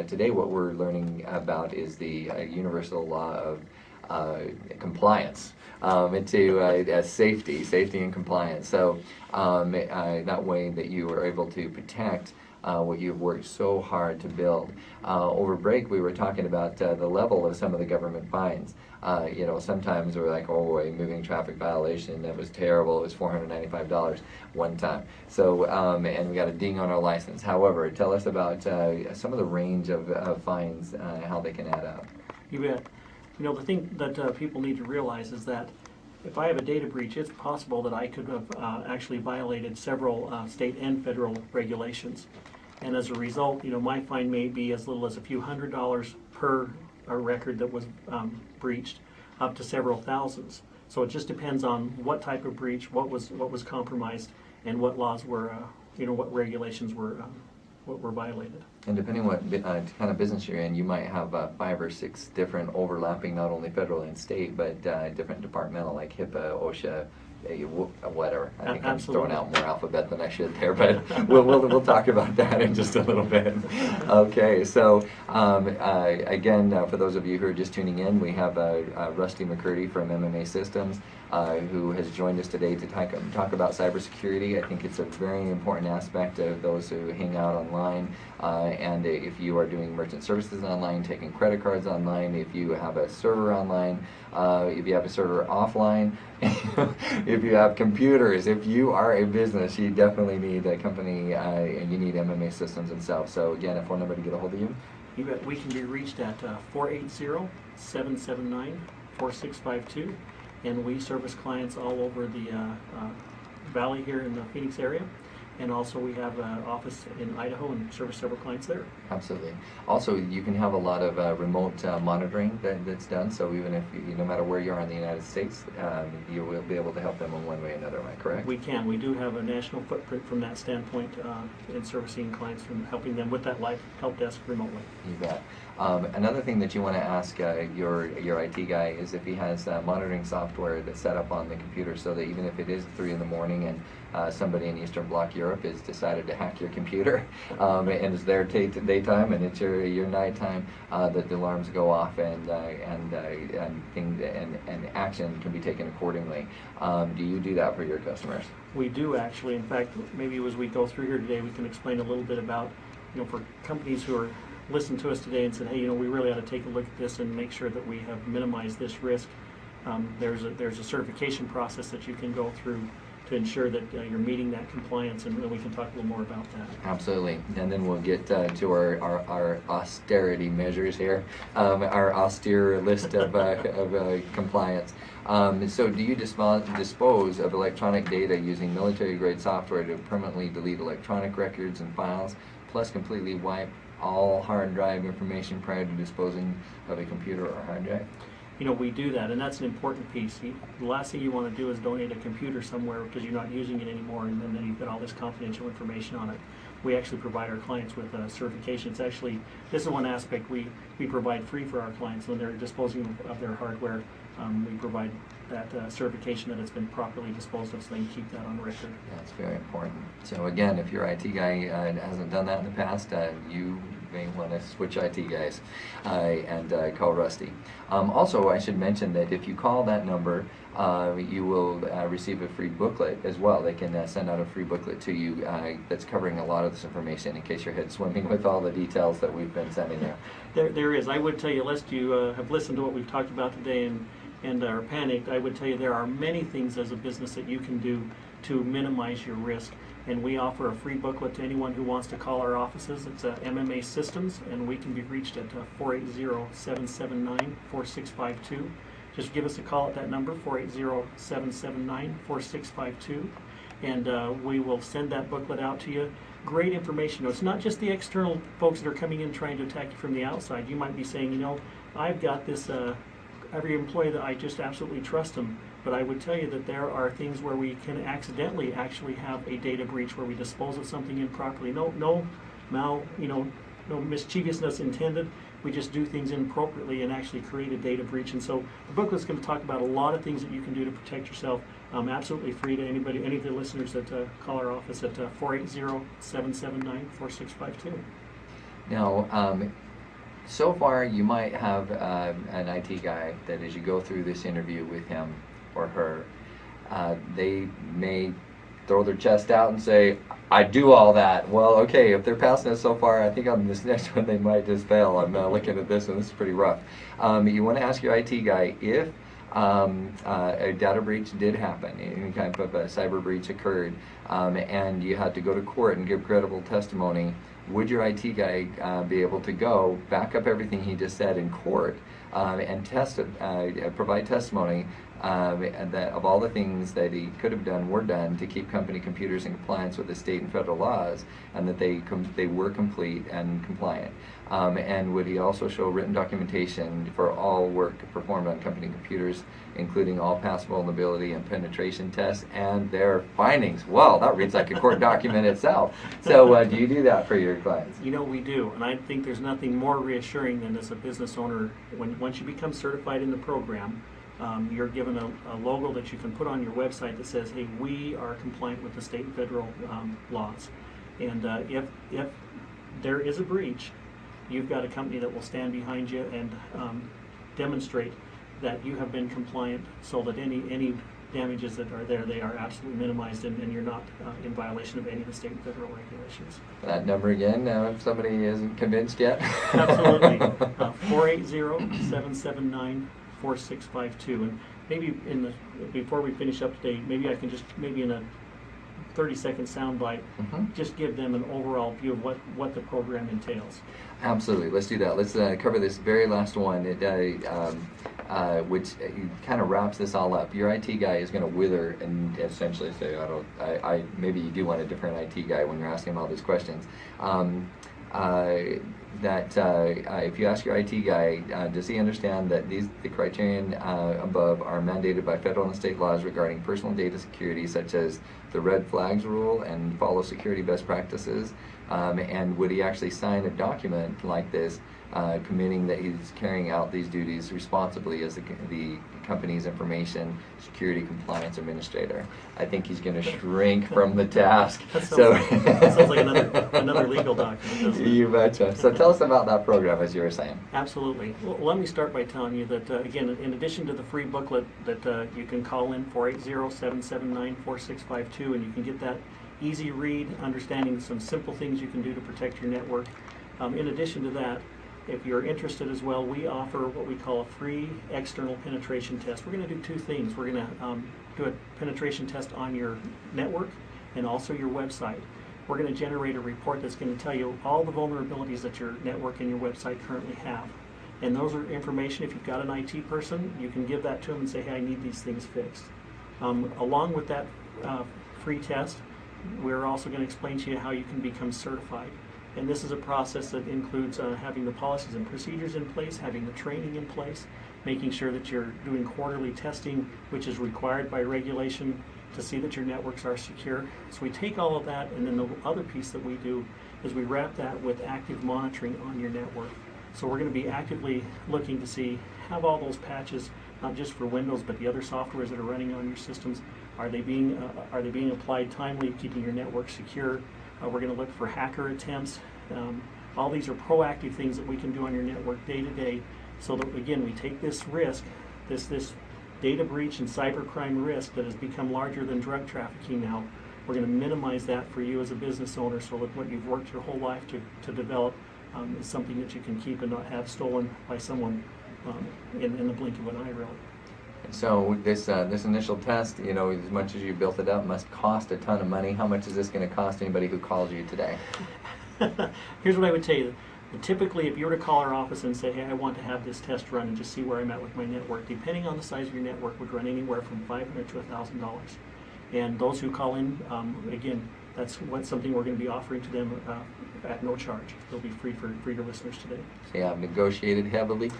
today what we're learning about is the universal law of compliance, into safety and compliance. So that way that you are able to protect what you've worked so hard to build. Over break, we were talking about the level of some of the government fines. You know, sometimes we're like, oh, a moving traffic violation, that was terrible, it was $495 one time. So, and we got a ding on our license. However, tell us about some of the range of fines, how they can add up. You bet. You know, the thing that people need to realize is that if I have a data breach, it's possible that I could have actually violated several state and federal regulations. And as a result, you know, my fine may be as little as a few $100s per record that was breached, up to several thousands. So it just depends on what type of breach, what was compromised, and what laws were, you know, what regulations were violated. And depending what kind of business you're in, you might have 5 or 6 different overlapping, not only federal and state, but different departmental, like HIPAA, OSHA, whatever. I think I'm throwing out more alphabet than I should there, but we'll talk about that in just a little bit. Okay, so again, for those of you who are just tuning in, we have Rusty McCurdy from MMA Systems, who has joined us today to talk about cybersecurity. I think it's a very important aspect of those who hang out online, and if you are doing merchant services online, taking credit cards online, if you have a server online, if you have a server offline, if you have computers, if you are a business, you definitely need a company, and you need MMA Systems themselves. So again, a phone number to get a hold of you? You bet. We can be reached at 480-779-4652. And we service clients all over the valley here in the Phoenix area. And also we have an office in Idaho and service several clients there. Absolutely. Also, you can have a lot of remote monitoring that's done, so even if no matter where you are in the United States, you will be able to help them in one way or another, am I correct? We can. We do have a national footprint from that standpoint in servicing clients and helping them with that live help desk remotely. You bet. Another thing that you want to ask your IT guy is if he has monitoring software that's set up on the computer, so that even if it is 3 in the morning and somebody in Eastern Bloc Europe has decided to hack your computer, and it's their daytime and it's your nighttime, that the alarms go off and action can be taken accordingly. Do you do that for your customers? We do, actually. In fact, maybe as we go through here today, we can explain a little bit about, you know, for companies who are listening to us today and said, hey, you know, we really ought to take a look at this and make sure that we have minimized this risk. There's a certification process that you can go through to ensure that you're meeting that compliance, and we can talk a little more about that. Absolutely, and then we'll get to our austerity measures here, our austere list of compliance. So do you dispose of electronic data using military-grade software to permanently delete electronic records and files, plus completely wipe all hard drive information prior to disposing of a computer or hard drive? You know, we do that, and that's an important piece. The last thing you want to do is donate a computer somewhere because you're not using it anymore, and then you've got all this confidential information on it. We actually provide our clients with a certification. It's actually, this is one aspect we provide free for our clients when they're disposing of their hardware. We provide that certification that it's been properly disposed of, so they can keep that on record. That's very important. So again, if your IT guy hasn't done that in the past, you may want to switch IT guys and call Rusty. Also, I should mention that if you call that number, you will receive a free booklet as well. They can send out a free booklet to you that's covering a lot of this information in case your head's swimming with all the details that we've been sending you. There is. I would tell you, lest you have listened to what we've talked about today and are panicked, I would tell you there are many things as a business that you can do to minimize your risk. And we offer a free booklet to anyone who wants to call our offices. It's MMA Systems, and we can be reached at 480-779-4652. Just give us a call at that number, 480-779-4652, and we will send that booklet out to you. Great information. No, it's not just the external folks that are coming in trying to attack you from the outside. You might be saying, you know, I've got this, every employee that I just absolutely trust them. But I would tell you that there are things where we can accidentally actually have a data breach where we dispose of something improperly. No mischievousness intended. We just do things inappropriately and actually create a data breach. And so the booklet's going to talk about a lot of things that you can do to protect yourself. Absolutely free to anybody, any of the listeners that call our office at 480-779-4652. Now, So far, you might have an IT guy that as you go through this interview with him or her, they may throw their chest out and say, I do all that. Well, okay, if they're passing it so far, I think on this next one they might just fail. I'm looking at this one, this is pretty rough. You want to ask your IT guy if a data breach did happen, any kind of a cyber breach occurred, and you had to go to court and give credible testimony, would your IT guy be able to go back up everything he just said in court and provide testimony that of all the things that he could have done were done to keep company computers in compliance with the state and federal laws, and that they were complete and compliant? And would he also show written documentation for all work performed on company computers, including all past vulnerability and penetration tests and their findings? Well, that reads like a court document itself. So do you do that for your clients? You know, we do, and I think there's nothing more reassuring than as a business owner, once you become certified in the program, you're given a logo that you can put on your website that says, hey, we are compliant with the state and federal laws. And if there is a breach, you've got a company that will stand behind you and demonstrate that you have been compliant, so that any damages that are there, they are absolutely minimized, and you're not in violation of any of the state and federal regulations. That number again, if somebody isn't convinced yet? Absolutely. 480-779-4652. And maybe before we finish up today, maybe I can just, in a 30-second soundbite, just give them an overall view of what the program entails. Absolutely, let's do that. Let's cover this very last one, which kind of wraps this all up. Your IT guy is going to wither and essentially say, maybe you do want a different IT guy when you're asking him all these questions. If you ask your IT guy, does he understand that the criterion above are mandated by federal and state laws regarding personal data security, such as the red flags rule and follow security best practices? And would he actually sign a document like this, committing that he's carrying out these duties responsibly as the company's information security compliance administrator? I think he's going to shrink from the task. That sounds like another legal document, doesn't it? You betcha. So tell us about that program, as you were saying. Absolutely. Well, let me start by telling you that, again, in addition to the free booklet that you can call in 480-779-4652, and you can get that easy read, understanding some simple things you can do to protect your network. In addition to that, if you're interested as well, we offer what we call a free external penetration test. We're going to do two things. We're going to do a penetration test on your network and also your website. We're going to generate a report that's going to tell you all the vulnerabilities that your network and your website currently have. And those are information, if you've got an IT person, you can give that to them and say, hey, I need these things fixed. Along with that free test, we're also going to explain to you how you can become certified. And this is a process that includes having the policies and procedures in place, having the training in place, making sure that you're doing quarterly testing, which is required by regulation to see that your networks are secure. So we take all of that, and then the other piece that we do is we wrap that with active monitoring on your network. So we're going to be actively looking to see, have all those patches, not just for Windows, but the other softwares that are running on your systems, are they being applied timely, keeping your network secure? We're going to look for hacker attempts. All these are proactive things that we can do on your network day to day, so that, again, we take this risk, this data breach and cybercrime risk that has become larger than drug trafficking now. We're going to minimize that for you as a business owner, so that what you've worked your whole life to develop is something that you can keep and not have stolen by someone in the blink of an eye, really. So this initial test, as much as you built it up, must cost a ton of money. How much is this going to cost anybody who calls you today? Here's what I would tell you. Typically, if you were to call our office and say, hey, I want to have this test run and just see where I'm at with my network, depending on the size of your network, would run anywhere from $500 to $1,000. And those who call in, again, that's something we're going to be offering to them at no charge. They'll be free for your listeners today. Yeah, I've negotiated heavily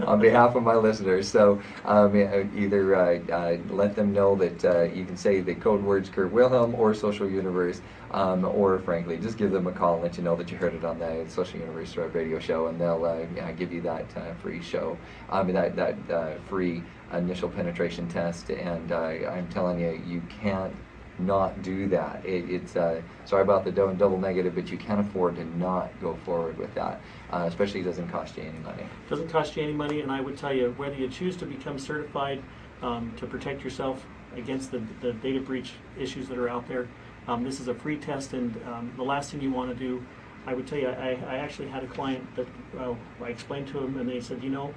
on behalf of my listeners. So either let them know that you can say the code words Kurt Wilhelm or Social Universe, or frankly, just give them a call and let you know that you heard it on the Social Universe radio show, and they'll give you that free show, that free initial penetration test. And I'm telling you, you can't not do that. It's sorry about the double negative, but you can't afford to not go forward with that. Especially it doesn't cost you any money. It doesn't cost you any money, and I would tell you, whether you choose to become certified to protect yourself against the data breach issues that are out there, this is a free test, and the last thing you want to do, I would tell you, I actually had a client that I explained to him, and they said, you know,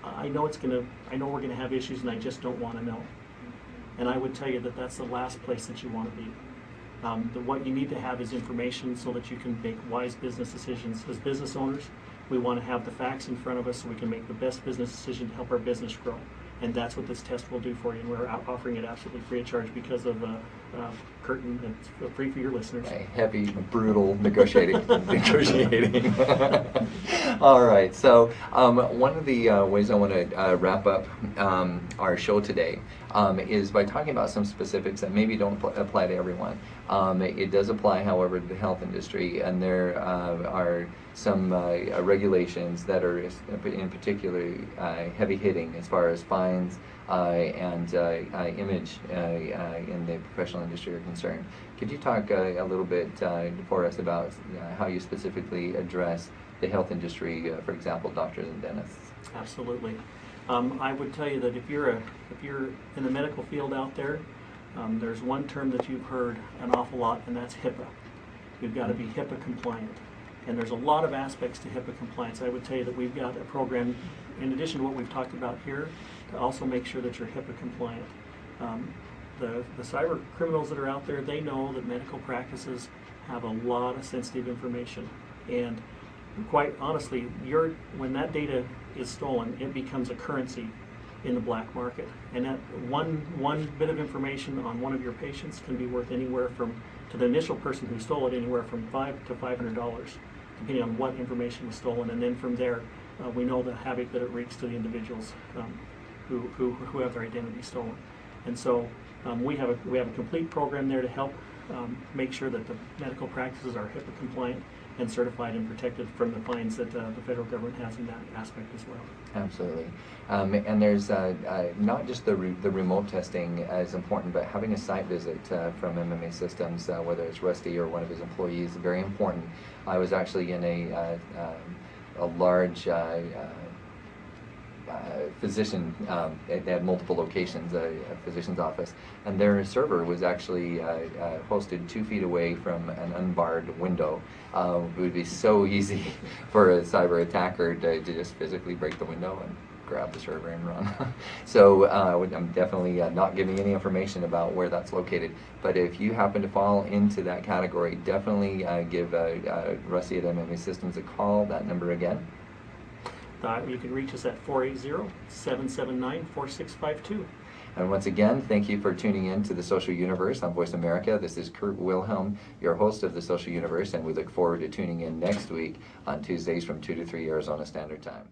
I know we're gonna have issues, and I just don't want to know. And I would tell you that that's the last place that you want to be. What you need to have is information so that you can make wise business decisions. As business owners, we want to have the facts in front of us so we can make the best business decision to help our business grow. And that's what this test will do for you. And we're offering it absolutely free of charge because of Curtin. It's free for your listeners. Heavy, brutal negotiating. All right. So one of the ways I want to wrap up our show today is by talking about some specifics that maybe don't apply to everyone. It does apply, however, to the health industry, and there are some regulations that are in particular heavy hitting as far as fines and image in the professional industry are concerned. Could you talk a little bit for us about how you specifically address the health industry, for example, doctors and dentists? Absolutely. I would tell you that if you're in the medical field out there, there's one term that you've heard an awful lot, and that's HIPAA. You've got to be HIPAA compliant. And there's a lot of aspects to HIPAA compliance. I would tell you that we've got a program, in addition to what we've talked about here, to also make sure that you're HIPAA compliant. The cyber criminals that are out there, they know that medical practices have a lot of sensitive information. And quite honestly, when that data is stolen, it becomes a currency in the black market. And that one bit of information on one of your patients can be worth anywhere from, to the initial person who stole it, anywhere from $500 to $500, depending on what information was stolen. And then from there, we know the havoc that it wreaks to the individuals who have their identity stolen. And so we have a complete program there to help make sure that the medical practices are HIPAA compliant and certified and protected from the fines that the federal government has in that aspect as well. Absolutely. And there's not just the remote testing is important, but having a site visit from MMA Systems, whether it's Rusty or one of his employees, very important. I was actually in a large physician, they had multiple locations, a physician's office, and their server was actually hosted 2 feet away from an unbarred window. It would be so easy for a cyber attacker to just physically break the window and grab the server and run. So I'm definitely not giving any information about where that's located, but if you happen to fall into that category, definitely give Rusty at MMA Systems a call. That number again? You can reach us at 480-779-4652. And once again, thank you for tuning in to The Social Universe on Voice America. This is Kurt Wilhelm, your host of The Social Universe, and we look forward to tuning in next week on Tuesdays from 2 to 3 Arizona Standard Time.